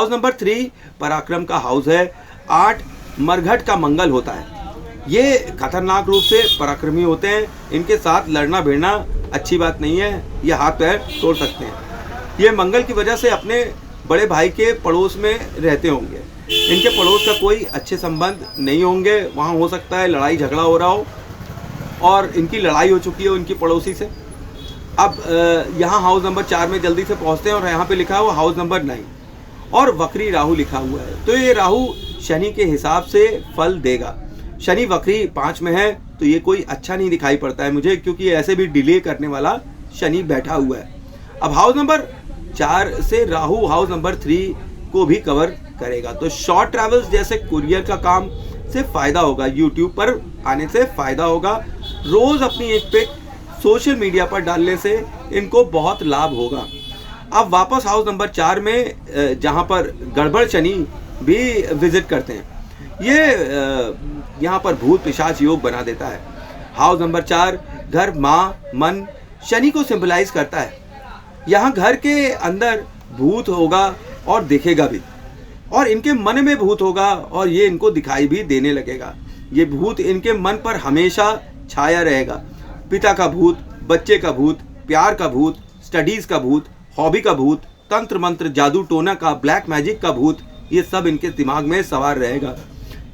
House number 3 पराक्रम का house है। 8 मरघट का मंगल होता है। ये खतरनाक रूप से पराक्रमी होते हैं। इनके साथ लड़ना भिड़ना अच्छी बात नहीं है, ये हाथ पैर तोड़ सकते हैं। ये मंगल की वजह से अपने बड़े भाई के पड़ोस में रहते होंगे। इनके पड़ोस का कोई अच्छे संबंध नहीं होंगे, वहाँ हो सकता है लड़ाई झगड़ा हो रहा हो और इनकी लड़ाई हो चुकी हो इनकी पड़ोसी से। अब यहाँ हाउस नंबर 4 में जल्दी से पहुँचते हैं और यहाँ पे लिखा हुआ हाउस नंबर 9 और वक्री राहु लिखा हुआ है। तो ये राहु शनि के हिसाब से फल देगा। शनि वक्री 5 में है तो ये कोई अच्छा नहीं दिखाई पड़ता है मुझे, क्योंकि ऐसे भी डिले करने वाला शनि बैठा हुआ है। अब हाउस नंबर 4 से राहु हाउस नंबर 3 को भी कवर करेगा। तो शॉर्ट ट्रैवल्स जैसे कुरियर का काम से फ़ायदा होगा, यूट्यूब पर आने से फ़ायदा होगा। रोज़ अपनी एक पिक सोशल मीडिया पर डालने से इनको बहुत लाभ होगा। अब वापस हाउस नंबर 4 में जहाँ पर गड़बड़ शनि भी विजिट करते हैं, ये यहाँ पर भूत पिशाच योग बना देता है। हाउस नंबर 4 घर, माँ, मन, शनि को सिंबलाइज करता है। यहाँ घर के अंदर भूत होगा और दिखेगा भी, और इनके मन में भूत होगा और ये इनको दिखाई भी देने लगेगा। ये भूत इनके मन पर हमेशा छाया रहेगा। पिता का भूत, बच्चे का भूत, प्यार का भूत, स्टडीज़ का भूत, हॉबी का भूत, तंत्र मंत्र, जादू टोना का, ब्लैक मैजिक का भूत, ये सब इनके दिमाग में सवार रहेगा।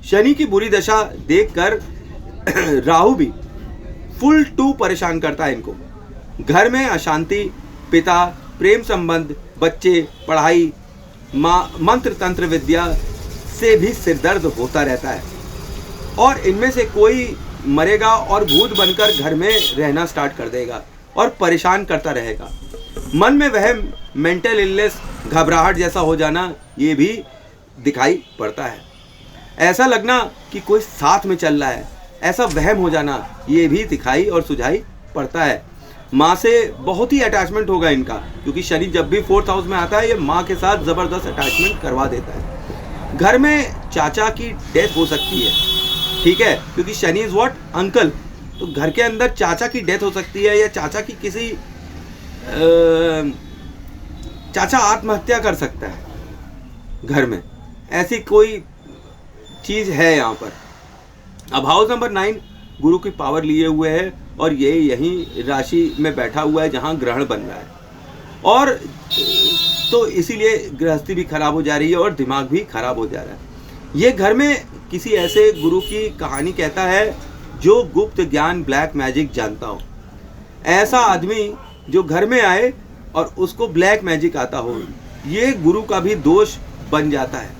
शनि की बुरी दशा देखकर राहु भी फुल टू परेशान करता है इनको। घर में अशांति, पिता, प्रेम संबंध, बच्चे, पढ़ाई, मंत्र तंत्र विद्या से भी सिरदर्द होता रहता है और इनमें से कोई मरेगा और भूत बनकर घर में रहना स्टार्ट कर देगा और परेशान करता रहेगा। मन में वह मेंटल इलनेस, घबराहट जैसा हो जाना, ये भी दिखाई पड़ता है। ऐसा लगना कि कोई साथ में चल रहा है, ऐसा वहम हो जाना, ये भी दिखाई और सुझाई पड़ता है। माँ से बहुत ही अटैचमेंट होगा इनका, क्योंकि शनि जब भी 4th हाउस में आता है ये माँ के साथ ज़बरदस्त अटैचमेंट करवा देता है। घर में चाचा की डेथ हो सकती है, ठीक है, क्योंकि शनि इज व्हाट, अंकल। तो घर के अंदर चाचा की डेथ हो सकती है, या चाचा की किसी चाचा आत्महत्या कर सकता है घर में, ऐसी कोई चीज़ है यहाँ पर। अब हाउस नंबर 9 गुरु की पावर लिए हुए है और ये यहीं राशि में बैठा हुआ है जहाँ ग्रहण बन रहा है, और तो इसीलिए गृहस्थी भी खराब हो जा रही है और दिमाग भी खराब हो जा रहा है। ये घर में किसी ऐसे गुरु की कहानी कहता है जो गुप्त ज्ञान, ब्लैक मैजिक जानता हो। ऐसा आदमी जो घर में आए और उसको ब्लैक मैजिक आता हो, ये गुरु का भी दोष बन जाता है,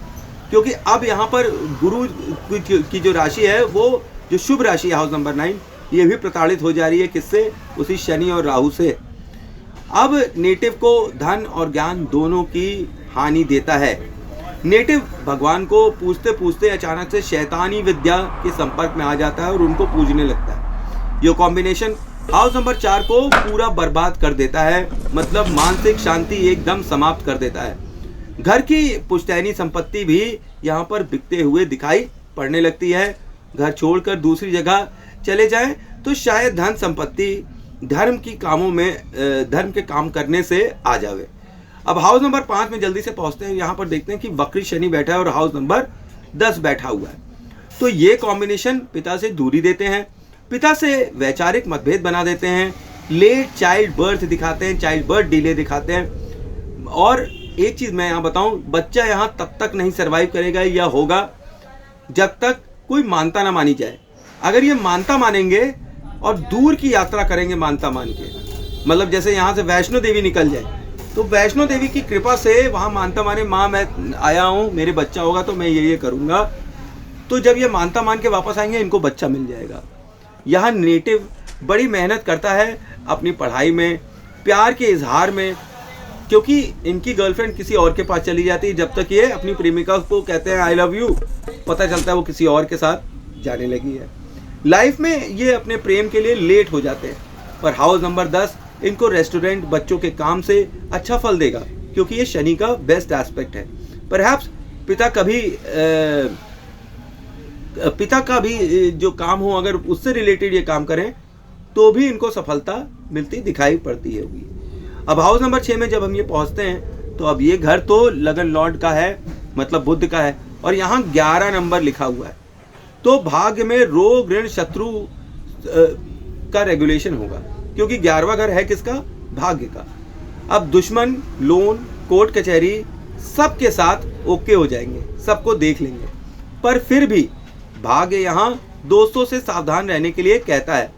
क्योंकि अब यहाँ पर गुरु की जो राशि है वो जो शुभ राशि है हाउस नंबर 9, ये भी प्रताड़ित हो जा रही है। किससे? उसी शनि और राहु से। अब नेटिव को धन और ज्ञान दोनों की हानि देता है। नेटिव भगवान को पूछते पूछते अचानक से शैतानी विद्या के संपर्क में आ जाता है और उनको पूजने लगता है। ये कॉम्बिनेशन हाउस नंबर 4 को पूरा बर्बाद कर देता है, मतलब मानसिक शांति एकदम समाप्त कर देता है। घर की पुश्तैनी संपत्ति भी यहाँ पर बिकते हुए दिखाई पड़ने लगती है। घर छोड़कर दूसरी जगह चले जाएं तो शायद धन संपत्ति धर्म की कामों में धर्म के काम करने से आ जावे। अब हाउस नंबर 5 में जल्दी से पहुंचते हैं। यहाँ पर देखते हैं कि वक्री शनि बैठा है और हाउस नंबर 10 बैठा हुआ है। तो ये कॉम्बिनेशन पिता से दूरी देते हैं, पिता से वैचारिक मतभेद बना देते हैं, लेट चाइल्ड बर्थ दिखाते हैं, चाइल्ड बर्थ डिले दिखाते हैं। और एक चीज़ मैं यहाँ बताऊँ, बच्चा यहाँ तब तक नहीं सर्वाइव करेगा या होगा जब तक कोई मानता ना मानी जाए। अगर ये मानता मानेंगे और दूर की यात्रा करेंगे मानता मान के, मतलब जैसे यहाँ से वैष्णो देवी निकल जाए, तो वैष्णो देवी की कृपा से वहाँ मानता माने, माँ मैं आया हूँ, मेरे बच्चा होगा तो मैं ये करूँगा, तो जब ये मानता मान के वापस आएंगे इनको बच्चा मिल जाएगा। यहाँ नेटिव बड़ी मेहनत करता है अपनी पढ़ाई में, प्यार के इजहार में, क्योंकि इनकी गर्लफ्रेंड किसी और के पास चली जाती है जब तक ये अपनी प्रेमिका को कहते हैं आई लव यू, पता चलता है वो किसी और के साथ जाने लगी है। लाइफ में ये अपने प्रेम के लिए लेट हो जाते हैं, पर हाउस नंबर 10 इनको रेस्टोरेंट, बच्चों के काम से अच्छा फल देगा, क्योंकि ये शनि का बेस्ट एस्पेक्ट है। परहैप्स पिता का भी जो काम हो, अगर उससे रिलेटेड ये काम करें तो भी इनको सफलता मिलती दिखाई पड़ती है। अब हाउस नंबर 6 में जब हम ये पहुंचते हैं तो अब ये घर तो लगन लॉर्ड का है, मतलब बुध का है, और यहाँ 11 नंबर लिखा हुआ है। तो भाग्य में रोग ऋण शत्रु का रेगुलेशन होगा, क्योंकि 11वां घर है किसका? भाग्य का। अब दुश्मन, लोन, कोर्ट कचहरी सबके साथ ओके हो जाएंगे, सबको देख लेंगे, पर फिर भी भाग्य यहाँ दोस्तों से सावधान रहने के लिए कहता है।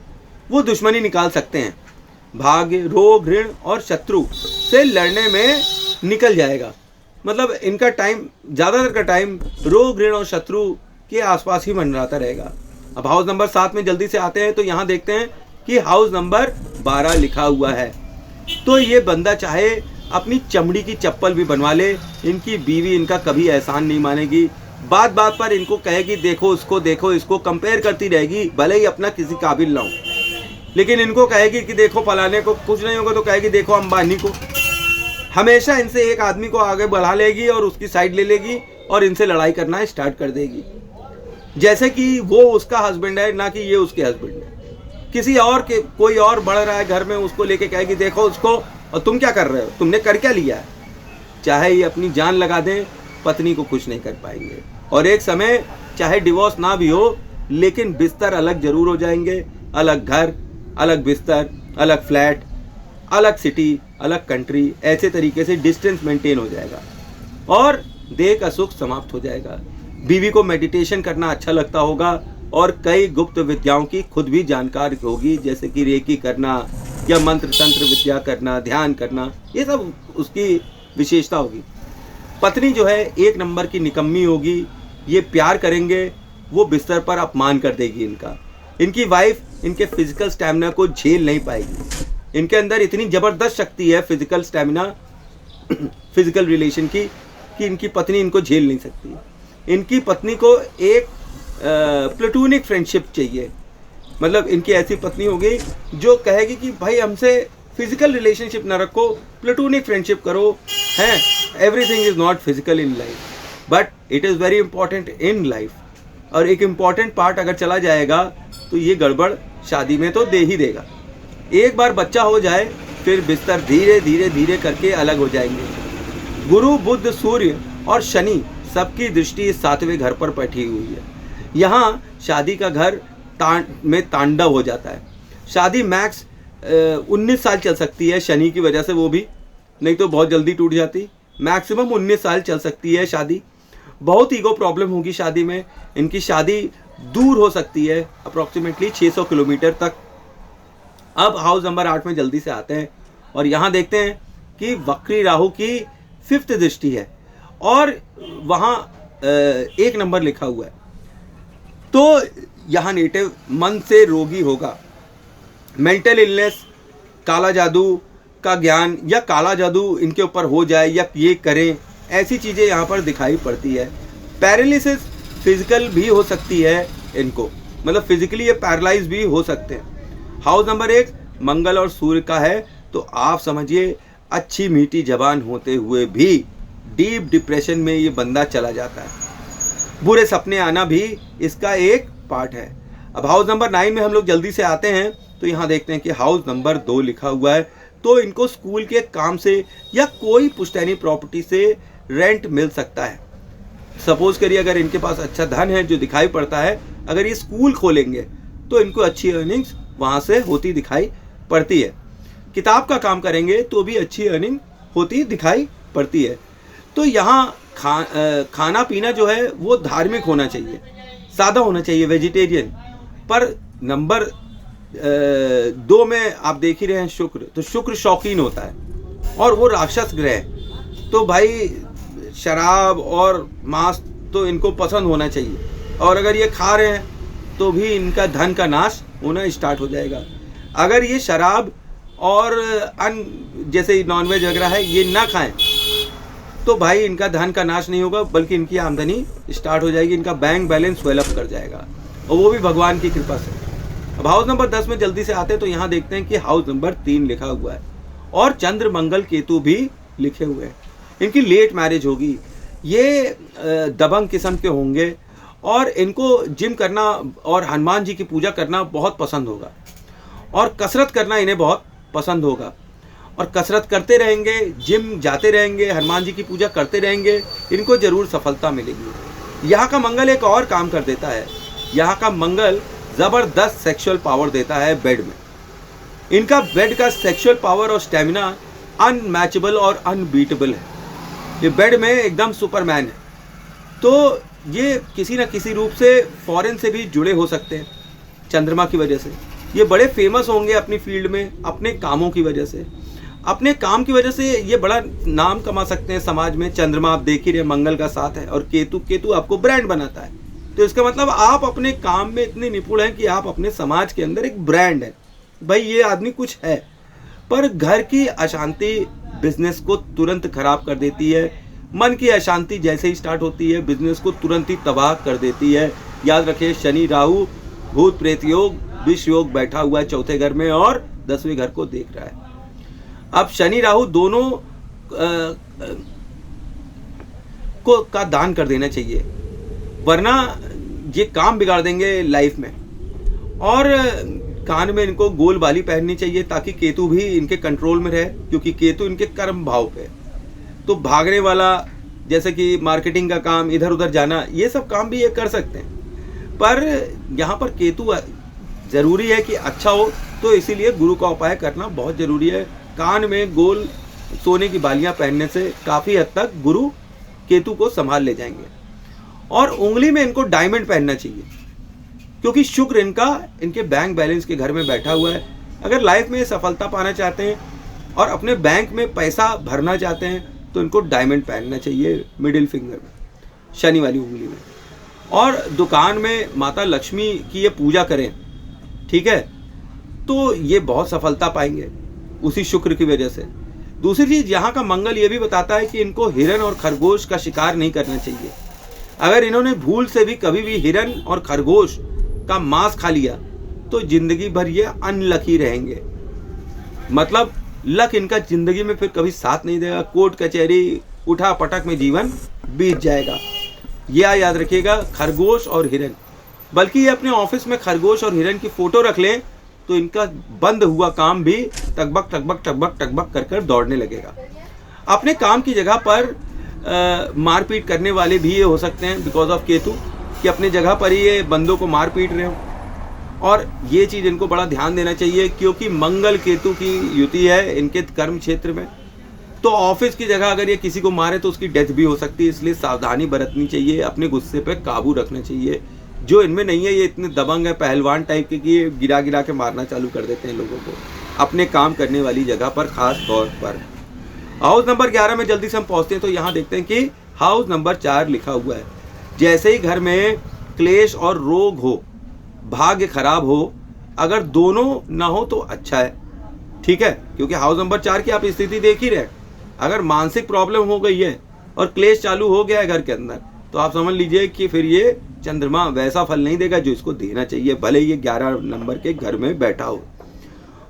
वो दुश्मनी निकाल सकते हैं, भाग्य रोग ऋण और शत्रु से लड़ने में निकल जाएगा। मतलब इनका टाइम, ज़्यादातर का टाइम रोग ऋण और शत्रु के आसपास ही मंडराता रहेगा। अब हाउस नंबर 7 में जल्दी से आते हैं, तो यहाँ देखते हैं कि हाउस नंबर 12 लिखा हुआ है। तो ये बंदा चाहे अपनी चमड़ी की चप्पल भी बनवा ले, इनकी बीवी इनका कभी एहसान नहीं मानेगी। बात बात पर इनको कहेगी देखो उसको, देखो इसको, कंपेयर करती रहेगी, भले ही अपना किसी काबिल ना हो, लेकिन इनको कहेगी कि देखो फलाने को कुछ नहीं होगा तो कहेगी देखो अंबानी को। हमेशा इनसे एक आदमी को आगे बढ़ा लेगी और उसकी साइड ले लेगी और इनसे लड़ाई करना स्टार्ट कर देगी, जैसे कि वो उसका हस्बैंड है, ना कि ये उसके हस्बैंड है। किसी और के कोई और बढ़ रहा है घर में, उसको लेके कहेगी देखो उसको, और तुम क्या कर रहे हो, तुमने कर क्या लिया है। चाहे ये अपनी जान लगा दें, पत्नी को कुछ नहीं कर पाएंगे। और एक समय चाहे डिवोर्स ना भी हो, लेकिन बिस्तर अलग जरूर हो जाएंगे। अलग घर, अलग बिस्तर, अलग फ्लैट, अलग सिटी, अलग कंट्री, ऐसे तरीके से डिस्टेंस मेंटेन हो जाएगा और देह का सुख समाप्त हो जाएगा। बीवी को मेडिटेशन करना अच्छा लगता होगा और कई गुप्त विद्याओं की खुद भी जानकार होगी, जैसे कि रेकी करना या मंत्र तंत्र विद्या करना, ध्यान करना, ये सब उसकी विशेषता होगी। पत्नी जो है 1 नंबर की निकम्मी होगी, ये प्यार करेंगे, वो बिस्तर पर अपमान कर देगी इनका। इनकी वाइफ इनके फिजिकल स्टैमिना को झेल नहीं पाएगी। इनके अंदर इतनी ज़बरदस्त शक्ति है फिजिकल स्टैमिना, फिजिकल रिलेशन की, कि इनकी पत्नी इनको झेल नहीं सकती। इनकी पत्नी को एक प्लेटोनिक फ्रेंडशिप चाहिए, मतलब इनकी ऐसी पत्नी होगी जो कहेगी कि भाई हमसे फिजिकल रिलेशनशिप ना रखो, प्लेटोनिक फ्रेंडशिप करो, हैं। Everything is not physical in life, but it is very important in life. और एक इम्पॉर्टेंट पार्ट अगर चला जाएगा तो ये गड़बड़ शादी में तो दे ही देगा। एक बार बच्चा हो जाए फिर बिस्तर धीरे धीरे धीरे करके अलग हो जाएंगे। गुरु, बुध, सूर्य और शनि सबकी दृष्टि 7वें घर पर बैठी हुई है। यहाँ शादी का घर में तांडव हो जाता है। शादी मैक्स 19 साल चल सकती है, शनि की वजह से वो भी, नहीं तो बहुत जल्दी टूट जाती। मैक्सिमम 19 साल चल सकती है शादी। बहुत ईगो प्रॉब्लम होगी शादी में। इनकी शादी दूर हो सकती है, अप्रॉक्सीमेटली 600 किलोमीटर तक। अब हाउस नंबर 8 में जल्दी से आते हैं और यहाँ देखते हैं कि वक्री राहु की 5th दृष्टि है और वहाँ 1 नंबर लिखा हुआ है। तो यहाँ नेटिव मन से रोगी होगा। मेंटल इलनेस, काला जादू का ज्ञान या काला जादू इनके ऊपर हो जाए या ये करें, ऐसी चीज़ें यहाँ पर दिखाई पड़ती है। पैरालिसिस फिजिकल भी हो सकती है इनको, मतलब फिजिकली ये पैरालाइज भी हो सकते हैं। हाउस नंबर 1 मंगल और सूर्य का है, तो आप समझिए अच्छी मीठी जबान होते हुए भी डीप डिप्रेशन में ये बंदा चला जाता है। बुरे सपने आना भी इसका एक पार्ट है। अब हाउस नंबर 9 में हम लोग जल्दी से आते हैं, तो यहाँ देखते हैं कि हाउस नंबर 2 लिखा हुआ है। तो इनको स्कूल के काम से या कोई पुश्तैनी प्रॉपर्टी से रेंट मिल सकता है। सपोज करिए अगर इनके पास अच्छा धन है जो दिखाई पड़ता है, अगर ये स्कूल खोलेंगे तो इनको अच्छी अर्निंग्स वहाँ से होती दिखाई पड़ती है। किताब का काम करेंगे तो भी अच्छी अर्निंग होती दिखाई पड़ती है। तो यहाँ खाना पीना जो है वो धार्मिक होना चाहिए, सादा होना चाहिए, वेजिटेरियन। पर नंबर 2 में आप देख ही रहे हैं शुक्र, तो शुक्र शौकीन होता है और वो राक्षस ग्रह है। तो भाई शराब और मांस तो इनको पसंद होना चाहिए, और अगर ये खा रहे हैं तो भी इनका धन का नाश होना स्टार्ट हो जाएगा। अगर ये शराब और जैसे नॉनवेज वगैरह है ये ना खाएं तो भाई इनका धन का नाश नहीं होगा, बल्कि इनकी आमदनी स्टार्ट हो जाएगी, इनका बैंक बैलेंस स्वेल अप कर जाएगा, और वो भी भगवान की कृपा से। अब हाउस नंबर 10 में जल्दी से आते हैं, तो यहाँ देखते हैं कि हाउस नंबर 3 लिखा हुआ है और चंद्र मंगल केतु भी लिखे हुए हैं। इनकी लेट मैरिज होगी, ये दबंग किस्म के होंगे और इनको जिम करना और हनुमान जी की पूजा करना बहुत पसंद होगा और कसरत करना इन्हें बहुत पसंद होगा। और कसरत करते रहेंगे, जिम जाते रहेंगे, हनुमान जी की पूजा करते रहेंगे, इनको ज़रूर सफलता मिलेगी। यहाँ का मंगल एक और काम कर देता है, यहाँ का मंगल ज़बरदस्त सेक्सुअल पावर देता है बेड में। इनका बेड का सेक्सुअल पावर और स्टेमिना अनमैचेबल और अनबीटेबल है। ये बेड में एकदम सुपरमैन है। तो ये किसी न किसी रूप से फॉरेन से भी जुड़े हो सकते हैं चंद्रमा की वजह से। ये बड़े फेमस होंगे अपनी फील्ड में, अपने कामों की वजह से। अपने काम की वजह से ये बड़ा नाम कमा सकते हैं समाज में। चंद्रमा आप देख ही रहे, मंगल का साथ है, और केतु आपको ब्रांड बनाता है। तो इसका मतलब आप अपने काम में इतने निपुण हैं कि आप अपने समाज के अंदर एक ब्रांड है। भाई ये आदमी कुछ है। पर घर की अशांति बिजनेस को तुरंत खराब कर देती है। मन की अशांति जैसे ही स्टार्ट होती है, बिजनेस को तुरंत ही तबाह कर देती है। याद रखिए, शनि राहु भूत प्रेत योग विष योग बैठा हुआ है चौथे घर में और 10वें घर को देख रहा है। अब शनि राहु दोनों को का दान कर देना चाहिए, वरना ये काम बिगाड़ देंगे लाइफ में। और कान में इनको गोल बाली पहननी चाहिए ताकि केतु भी इनके कंट्रोल में रहे, क्योंकि केतु इनके कर्म भाव पे। तो भागने वाला, जैसे कि मार्केटिंग का काम, इधर उधर जाना, ये सब काम भी ये कर सकते हैं। पर यहाँ पर केतु ज़रूरी है कि अच्छा हो, तो इसीलिए गुरु का उपाय करना बहुत ज़रूरी है। कान में गोल सोने की बालियाँ पहनने से काफ़ी हद तक गुरु केतु को संभाल ले जाएंगे। और उंगली में इनको डायमंड पहनना चाहिए, क्योंकि शुक्र इनके बैंक बैलेंस के घर में बैठा हुआ है। अगर लाइफ में सफलता पाना चाहते हैं और अपने बैंक में पैसा भरना चाहते हैं तो इनको डायमंड पहनना चाहिए मिडिल फिंगर में, शनि वाली उंगली में। और दुकान में माता लक्ष्मी की ये पूजा करें, ठीक है, तो ये बहुत सफलता पाएंगे उसी शुक्र की वजह से। दूसरी चीज़, यहाँ का मंगल ये भी बताता है कि इनको हिरन और खरगोश का शिकार नहीं करना चाहिए। अगर इन्होंने भूल से भी कभी भी हिरन और खरगोश का मांस खा लिया तो जिंदगी भर ये अनलकी रहेंगे। मतलब लक इनका जिंदगी में फिर कभी साथ नहीं देगा। कोर्ट कचहरी उठा पटक में जीवन बीत जाएगा। यह याद रखिएगा, खरगोश और हिरन। बल्कि ये अपने ऑफिस में खरगोश और हिरन की फोटो रख लें तो इनका बंद हुआ काम भी टकबक टकबक टकबक टकबक कर कर दौड़ने लगेगा। अपने काम की जगह पर मारपीट करने वाले भी ये हो सकते हैं बिकॉज ऑफ केतु, कि अपने जगह पर ही ये बंदों को मार पीट रहे हो। और ये चीज़ इनको बड़ा ध्यान देना चाहिए, क्योंकि मंगल केतु की युति है इनके कर्म क्षेत्र में। तो ऑफिस की जगह अगर ये किसी को मारे तो उसकी डेथ भी हो सकती है। इसलिए सावधानी बरतनी चाहिए, अपने गुस्से पे काबू रखना चाहिए। जो इनमें नहीं है, ये इतने दबंग है, पहलवान टाइप के, कि ये गिरा गिरा के मारना चालू कर देते हैं लोगों को अपने काम करने वाली जगह पर, खास तौर पर। हाउस नंबर 11 में जल्दी से हम पहुंचते हैं तो यहाँ देखते हैं कि हाउस नंबर 4 लिखा हुआ है। जैसे ही घर में क्लेश और रोग हो, भाग्य खराब हो, अगर दोनों ना हो तो अच्छा है, ठीक है, क्योंकि हाउस नंबर 4 की आप स्थिति देख ही रहे। अगर मानसिक प्रॉब्लम हो गई है और क्लेश चालू हो गया है घर के अंदर, तो आप समझ लीजिए कि फिर ये चंद्रमा वैसा फल नहीं देगा जो इसको देना चाहिए, भले ये 11 नंबर के घर में बैठा हो।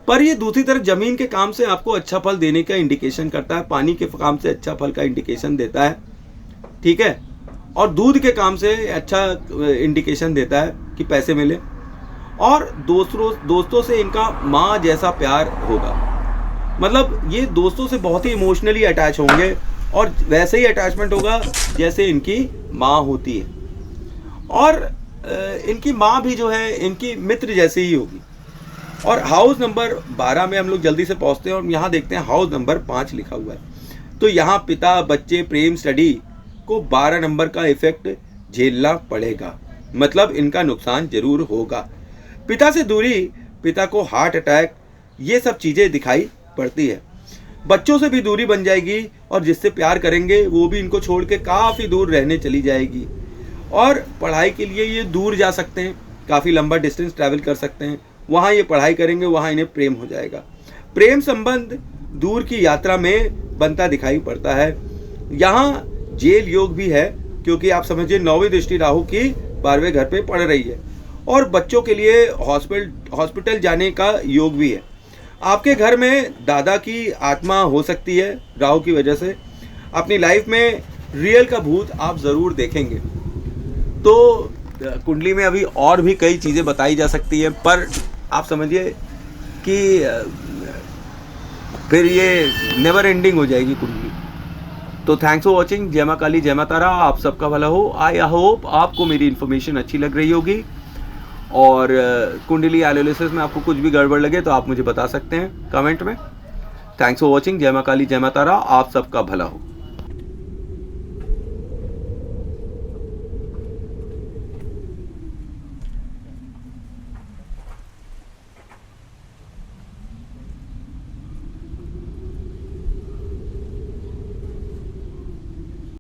पर ये दूसरी तरफ जमीन के काम से आपको अच्छा फल देने का इंडिकेशन करता है, पानी के काम से अच्छा फल का इंडिकेशन देता है, ठीक है, और दूध के काम से अच्छा इंडिकेशन देता है कि पैसे मिले। और दोस्तों से इनका माँ जैसा प्यार होगा। मतलब ये दोस्तों से बहुत ही इमोशनली अटैच होंगे और वैसे ही अटैचमेंट होगा जैसे इनकी माँ होती है। और इनकी माँ भी जो है इनकी मित्र जैसी ही होगी। और हाउस नंबर 12 में हम लोग जल्दी से पहुँचते हैं और यहाँ देखते हैं हाउस नंबर 5 लिखा हुआ है। तो यहाँ पिता, बच्चे, प्रेम, स्टडी को 12 नंबर का इफेक्ट झेलना पड़ेगा। मतलब इनका नुकसान जरूर होगा। पिता से दूरी, पिता को हार्ट अटैक, ये सब चीज़ें दिखाई पड़ती है। बच्चों से भी दूरी बन जाएगी और जिससे प्यार करेंगे वो भी इनको छोड़ के काफ़ी दूर रहने चली जाएगी। और पढ़ाई के लिए ये दूर जा सकते हैं, काफ़ी लंबा डिस्टेंस ट्रैवल कर सकते हैं, वहाँ ये पढ़ाई करेंगे, वहाँ इन्हें प्रेम हो जाएगा। प्रेम संबंध दूर की यात्रा में बनता दिखाई पड़ता है। यहाँ जेल योग भी है, क्योंकि आप समझिए 9वीं दृष्टि राहु की 12वें घर पे पड़ रही है। और बच्चों के लिए हॉस्पिटल जाने का योग भी है। आपके घर में दादा की आत्मा हो सकती है राहु की वजह से। अपनी लाइफ में रियल का भूत आप ज़रूर देखेंगे। तो कुंडली में अभी और भी कई चीज़ें बताई जा सकती हैं, पर आप समझिए कि फिर ये नेवर एंडिंग हो जाएगी कुंडली। तो थैंक्स फॉर वॉचिंग। जय माँ काली, जय माँ तारा, आप सबका भला हो। आई होप आपको मेरी इन्फॉर्मेशन अच्छी लग रही होगी। और कुंडली एनालिसिस में आपको कुछ भी गड़बड़ लगे तो आप मुझे बता सकते हैं कमेंट में। Thanks for watching. जय माँ काली, जय माँ तारा, आप सबका भला हो।